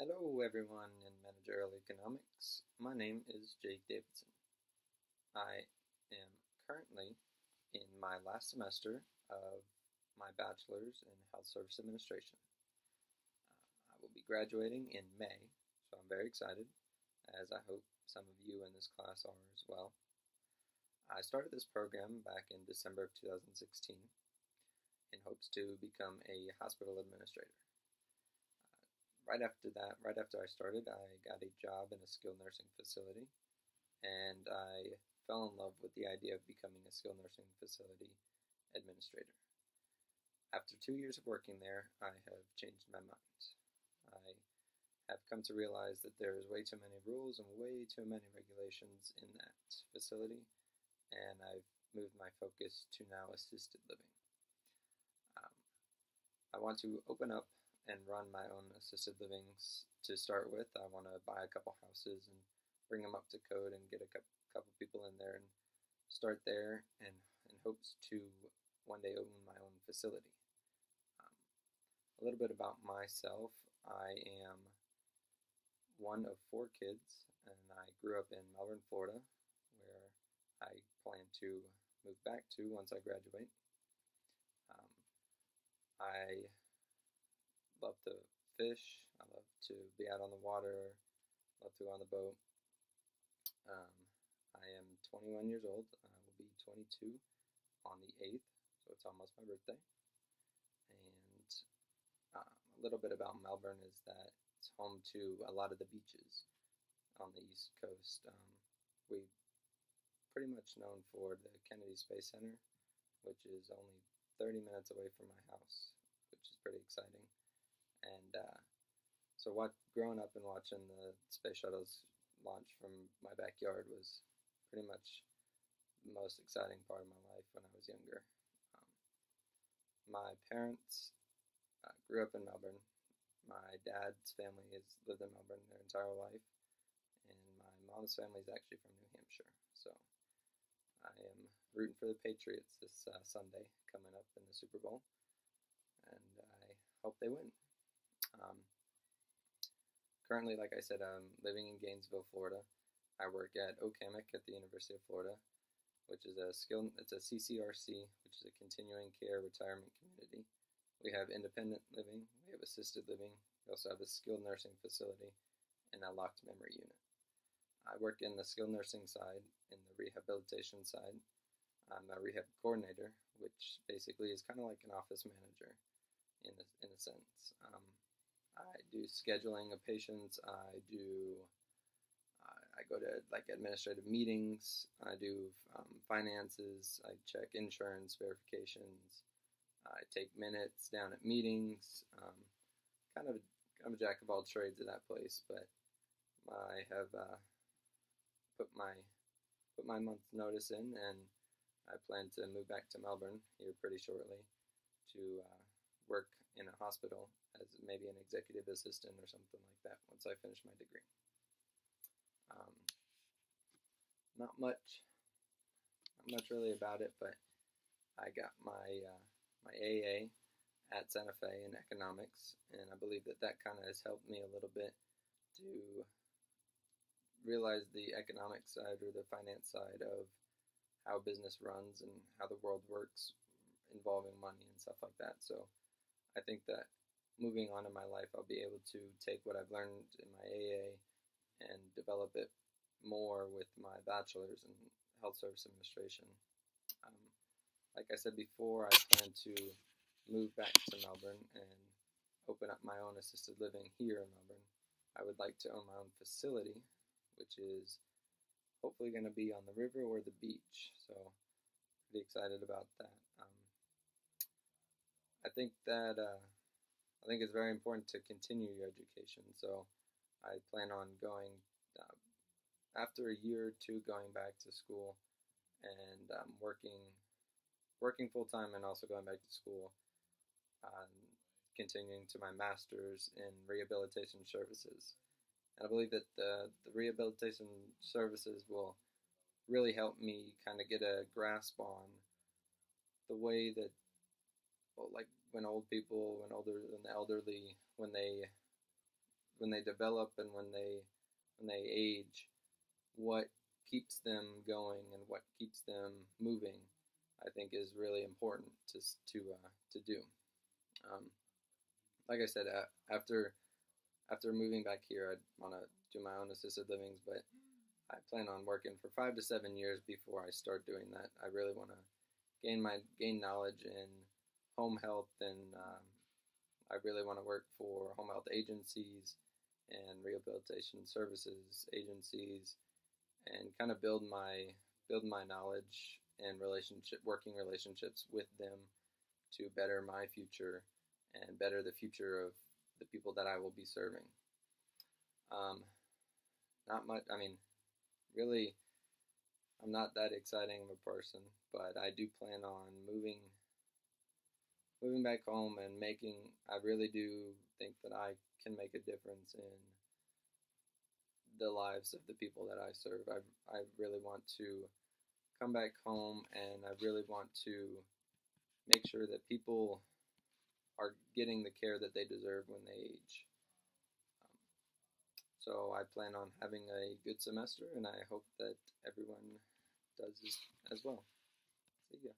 Hello everyone in managerial economics. My name is Jake Davidson. I am currently in my last semester of my bachelor's in health service administration. I will be graduating in May, so I'm very excited, as I hope some of you in this class are as well. I started this program back in December of 2016 in hopes to become a hospital administrator. Right after I started, I got a job in a skilled nursing facility, and I fell in love with the idea of becoming a skilled nursing facility administrator. After 2 years of working there, I have changed my mind. I have come to realize that there is way too many rules and way too many regulations in that facility, and I've moved my focus to now assisted living. I want to open up and run my own assisted livings to start with. I want to buy a couple houses and bring them up to code and get a couple people in there and start there, and in hopes to one day open my own facility. A little bit about myself. I am one of 4 kids, and I grew up in Melbourne, Florida, where I plan to move back to once I graduate. I love to fish. I love to be out on the water. Love to go on the boat. I am 21 years old. I will be 22 on the 8th, so it's almost my birthday. And a little bit about Melbourne is that it's home to a lot of the beaches on the East Coast. We're pretty much known for the Kennedy Space Center, which is only 30 minutes away from my house, which is pretty exciting. And so growing up and watching the space shuttles launch from my backyard was pretty much the most exciting part of my life when I was younger. My parents grew up in Melbourne. My dad's family has lived in Melbourne their entire life, and my mom's family is actually from New Hampshire. So I am rooting for the Patriots this Sunday coming up in the Super Bowl, and I hope they win. Currently, like I said, I'm living in Gainesville, Florida. I work at OCAMIC at the University of Florida, which is it's a CCRC, which is a continuing care retirement community. We have independent living, we have assisted living, we also have a skilled nursing facility, and a locked memory unit. I work in the skilled nursing side, in the rehabilitation side. I'm a rehab coordinator, which basically is kind of like an office manager in a sense. I do scheduling of patients. I go to like administrative meetings. I do finances. I check insurance verifications. I take minutes down at meetings. Kind of I'm a jack of all trades at that place, but I have put my month's notice in, and I plan to move back to Melbourne here pretty shortly to work in a hospital as maybe an executive assistant or something like that once I finish my degree. Not much really about it, but I got my AA at Santa Fe in economics, and I believe that kind of has helped me a little bit to realize the economic side or the finance side of how business runs and how the world works involving money and stuff like that. So I think that moving on in my life, I'll be able to take what I've learned in my AA and develop it more with my bachelor's in health service administration. Like I said before, I plan to move back to Melbourne and open up my own assisted living here in Melbourne. I would like to own my own facility, which is hopefully going to be on the river or the beach. So pretty excited about that. I think it's very important to continue your education. So I plan on going after a year or two, going back to school and working full time, and also going back to school, continuing to my master's in rehabilitation services. And I believe that the rehabilitation services will really help me kind of get a grasp on the way that, well, like when the elderly, when they when they develop and when they age, what keeps them going and what keeps them moving, I think is really important to do. Um, like I said, after moving back here, I'd want to do my own assisted livings, but I plan on working for 5 to 7 years before I start doing that. I really want to gain knowledge in home health, and I really want to work for home health agencies and rehabilitation services agencies, and kind of build my knowledge and working relationships with them to better my future and better the future of the people that I will be serving. Not much. I mean, really, I'm not that exciting of a person, but I do plan on moving back home and making. I really do think that I can make a difference in the lives of the people that I serve. I really want to come back home, and I really want to make sure that people are getting the care that they deserve when they age. So I plan on having a good semester, and I hope that everyone does as well. See ya.